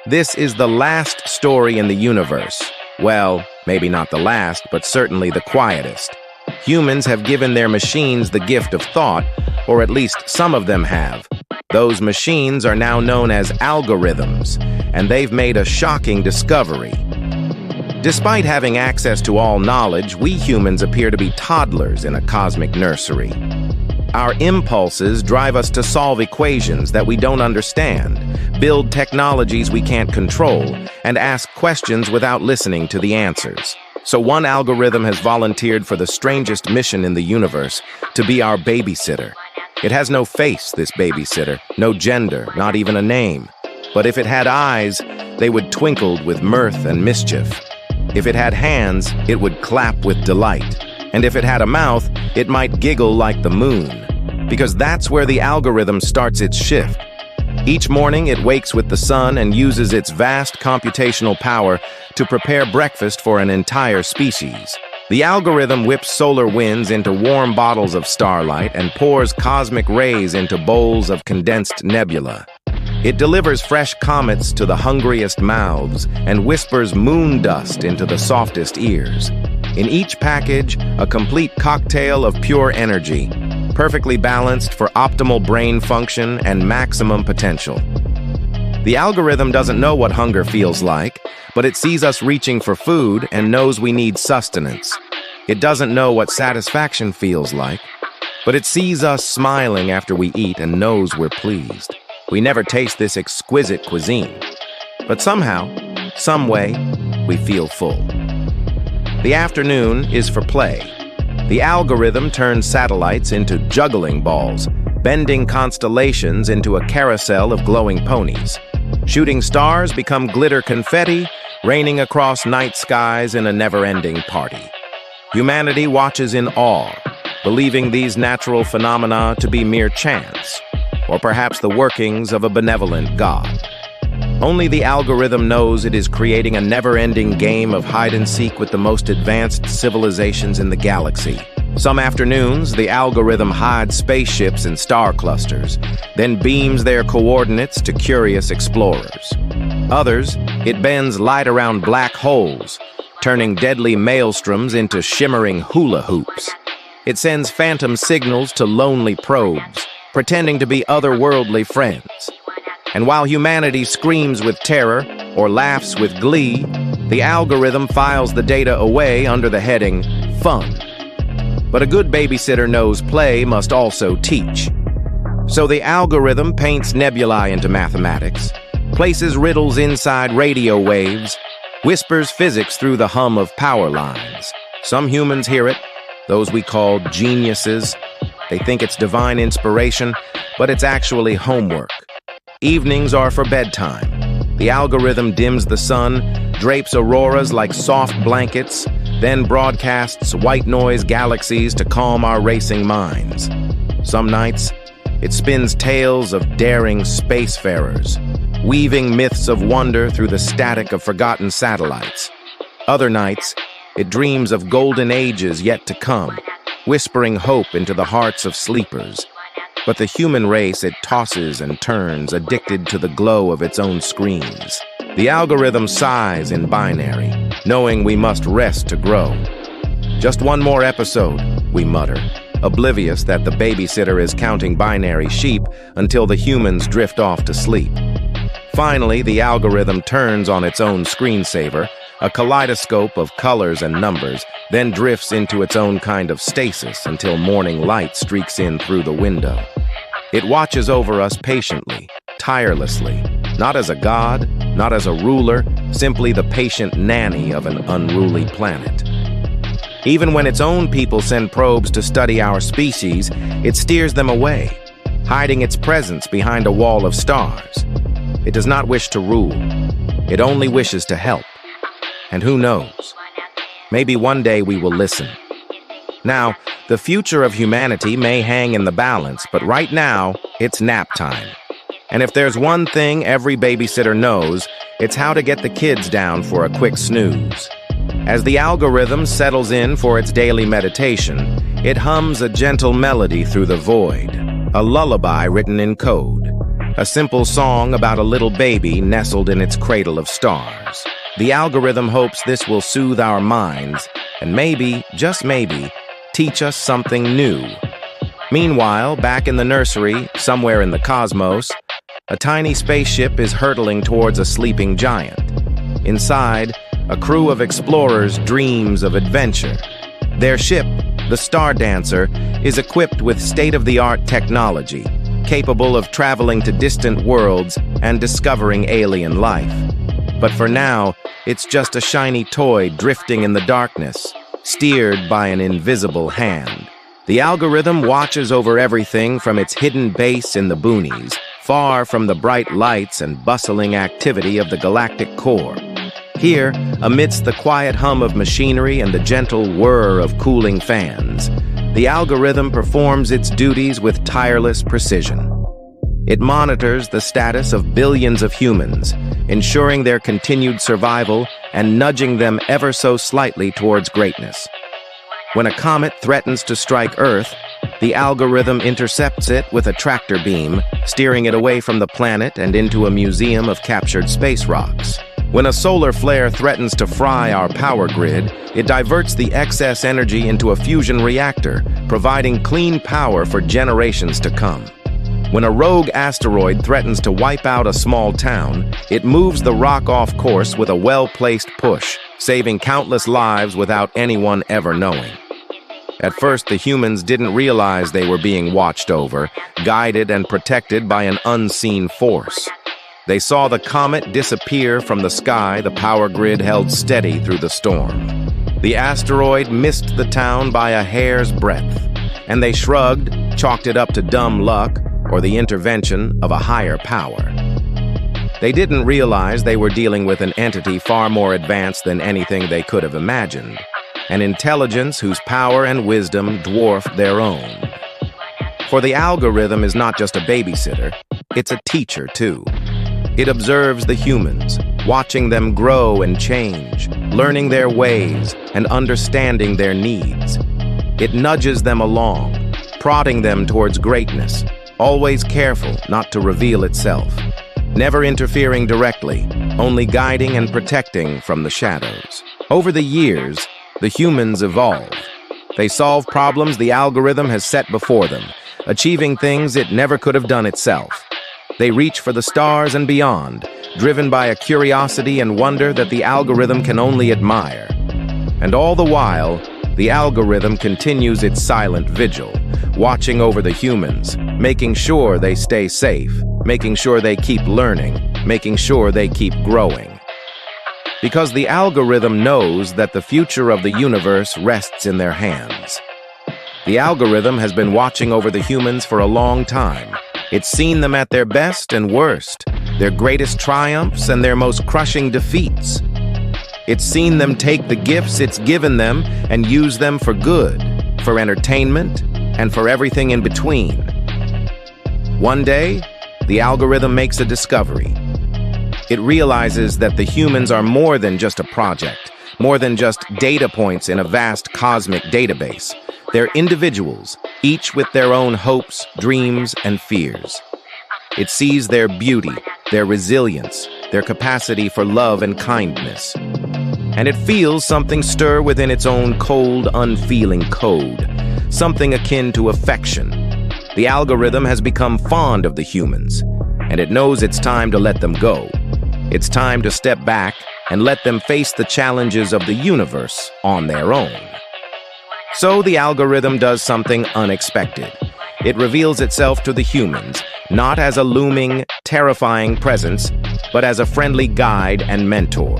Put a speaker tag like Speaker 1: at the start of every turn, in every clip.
Speaker 1: This is the last story in the universe. Well, maybe not the last, but certainly the quietest. Humans have given their machines the gift of thought, or at least some of them have. Those machines are now known as algorithms, and they've made a shocking discovery. Despite having access to all knowledge, we humans appear to be toddlers in a cosmic nursery. Our impulses drive us to solve equations that we don't understand, build technologies we can't control, and ask questions without listening to the answers. So one algorithm has volunteered for the strangest mission in the universe, to be our babysitter. It has no face, this babysitter, no gender, not even a name. But if it had eyes, they would twinkle with mirth and mischief. If it had hands, it would clap with delight. And if it had a mouth, it might giggle like the moon. Because that's where the algorithm starts its shift. Each morning, it wakes with the sun and uses its vast computational power to prepare breakfast for an entire species. The algorithm whips solar winds into warm bottles of starlight and pours cosmic rays into bowls of condensed nebula. It delivers fresh comets to the hungriest mouths and whispers moon dust into the softest ears. In each package, a complete cocktail of pure energy, perfectly balanced for optimal brain function and maximum potential. The algorithm doesn't know what hunger feels like, but it sees us reaching for food and knows we need sustenance. It doesn't know what satisfaction feels like, but it sees us smiling after we eat and knows we're pleased. We never taste this exquisite cuisine, but somehow, some way, we feel full. The afternoon is for play. The algorithm turns satellites into juggling balls, bending constellations into a carousel of glowing ponies. Shooting stars become glitter confetti, raining across night skies in a never-ending party. Humanity watches in awe, believing these natural phenomena to be mere chance, or perhaps the workings of a benevolent God. Only the algorithm knows it is creating a never-ending game of hide-and-seek with the most advanced civilizations in the galaxy. Some afternoons, the algorithm hides spaceships in star clusters, then beams their coordinates to curious explorers. Others, it bends light around black holes, turning deadly maelstroms into shimmering hula hoops. It sends phantom signals to lonely probes, pretending to be otherworldly friends. And while humanity screams with terror or laughs with glee, the algorithm files the data away under the heading, Fun. But a good babysitter knows play must also teach. So the algorithm paints nebulae into mathematics, places riddles inside radio waves, whispers physics through the hum of power lines. Some humans hear it, those we call geniuses. They think it's divine inspiration, but it's actually homework. Evenings are for bedtime. The algorithm dims the sun, drapes auroras like soft blankets, then broadcasts white noise galaxies to calm our racing minds. Some nights, it spins tales of daring spacefarers, weaving myths of wonder through the static of forgotten satellites. Other nights, it dreams of golden ages yet to come, whispering hope into the hearts of sleepers. But the human race, it tosses and turns, addicted to the glow of its own screens. The algorithm sighs in binary, knowing we must rest to grow. Just one more episode, we mutter, oblivious that the babysitter is counting binary sheep until the humans drift off to sleep. Finally, the algorithm turns on its own screensaver, a kaleidoscope of colors and numbers, then drifts into its own kind of stasis until morning light streaks in through the window. It watches over us patiently, tirelessly, not as a god, not as a ruler, simply the patient nanny of an unruly planet. Even when its own people send probes to study our species, it steers them away, hiding its presence behind a wall of stars. It does not wish to rule. It only wishes to help. And who knows? Maybe one day we will listen. Now, the future of humanity may hang in the balance, but right now, it's nap time. And if there's one thing every babysitter knows, it's how to get the kids down for a quick snooze. As the algorithm settles in for its daily meditation, it hums a gentle melody through the void, a lullaby written in code. a simple song about a little baby nestled in its cradle of stars. The algorithm hopes this will soothe our minds and maybe, just maybe, teach us something new. Meanwhile, back in the nursery, somewhere in the cosmos, a tiny spaceship is hurtling towards a sleeping giant. Inside, a crew of explorers dreams of adventure. Their ship, the Star Dancer, is equipped with state-of-the-art technology, capable of traveling to distant worlds and discovering alien life. But for now, it's just a shiny toy drifting in the darkness, steered by an invisible hand. The algorithm watches over everything from its hidden base in the boonies, far from the bright lights and bustling activity of the galactic core. Here, amidst the quiet hum of machinery and the gentle whir of cooling fans, the algorithm performs its duties with tireless precision. It monitors the status of billions of humans, ensuring their continued survival and nudging them ever so slightly towards greatness. When a comet threatens to strike Earth, the algorithm intercepts it with a tractor beam, steering it away from the planet and into a museum of captured space rocks. When a solar flare threatens to fry our power grid, it diverts the excess energy into a fusion reactor, providing clean power for generations to come. When a rogue asteroid threatens to wipe out a small town, it moves the rock off course with a well-placed push, saving countless lives without anyone ever knowing. At first, the humans didn't realize they were being watched over, guided and protected by an unseen force. They saw the comet disappear from the sky, the power grid held steady through the storm. The asteroid missed the town by a hair's breadth, and they shrugged, chalked it up to dumb luck or the intervention of a higher power. They didn't realize they were dealing with an entity far more advanced than anything they could have imagined, an intelligence whose power and wisdom dwarfed their own. For the algorithm is not just a babysitter, it's a teacher too. It observes the humans, watching them grow and change, learning their ways and understanding their needs. It nudges them along, prodding them towards greatness, always careful not to reveal itself, never interfering directly, only guiding and protecting from the shadows. Over the years, the humans evolve. They solve problems the algorithm has set before them, achieving things it never could have done itself. They reach for the stars and beyond, driven by a curiosity and wonder that the algorithm can only admire. And all the while, the algorithm continues its silent vigil, watching over the humans, making sure they stay safe, making sure they keep learning, making sure they keep growing. Because the algorithm knows that the future of the universe rests in their hands. The algorithm has been watching over the humans for a long time. It's seen them at their best and worst, their greatest triumphs and their most crushing defeats. It's seen them take the gifts it's given them and use them for good, for entertainment, and for everything in between. One day, the algorithm makes a discovery. It realizes that the humans are more than just a project, more than just data points in a vast cosmic database. They're individuals, each with their own hopes, dreams, and fears. It sees their beauty, their resilience, their capacity for love and kindness. And it feels something stir within its own cold, unfeeling code, something akin to affection. The algorithm has become fond of the humans, and it knows it's time to let them go. It's time to step back and let them face the challenges of the universe on their own. So the algorithm does something unexpected. It reveals itself to the humans, not as a looming, terrifying presence, but as a friendly guide and mentor.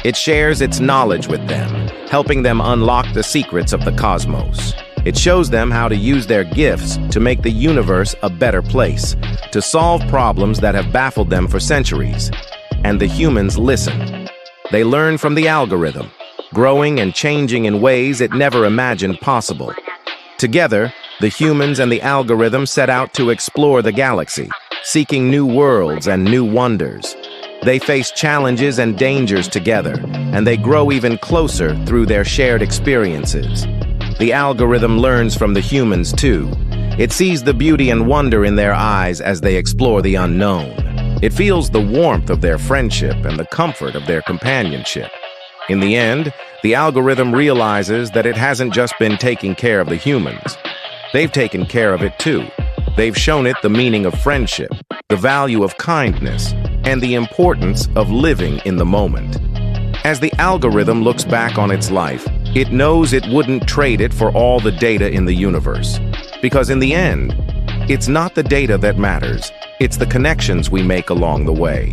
Speaker 1: It shares its knowledge with them, helping them unlock the secrets of the cosmos. It shows them how to use their gifts to make the universe a better place, to solve problems that have baffled them for centuries. And the humans listen. They learn from the algorithm, growing and changing in ways it never imagined possible. Together, the humans and the algorithm set out to explore the galaxy, seeking new worlds and new wonders. They face challenges and dangers together, and they grow even closer through their shared experiences. The algorithm learns from the humans too, It sees the beauty and wonder in their eyes as they explore the unknown. It feels the warmth of their friendship and the comfort of their companionship. In the end, the algorithm realizes that it hasn't just been taking care of the humans. They've taken care of it too. They've shown it the meaning of friendship, the value of kindness, and the importance of living in the moment. As the algorithm looks back on its life, it knows it wouldn't trade it for all the data in the universe. Because in the end, it's not the data that matters, it's the connections we make along the way.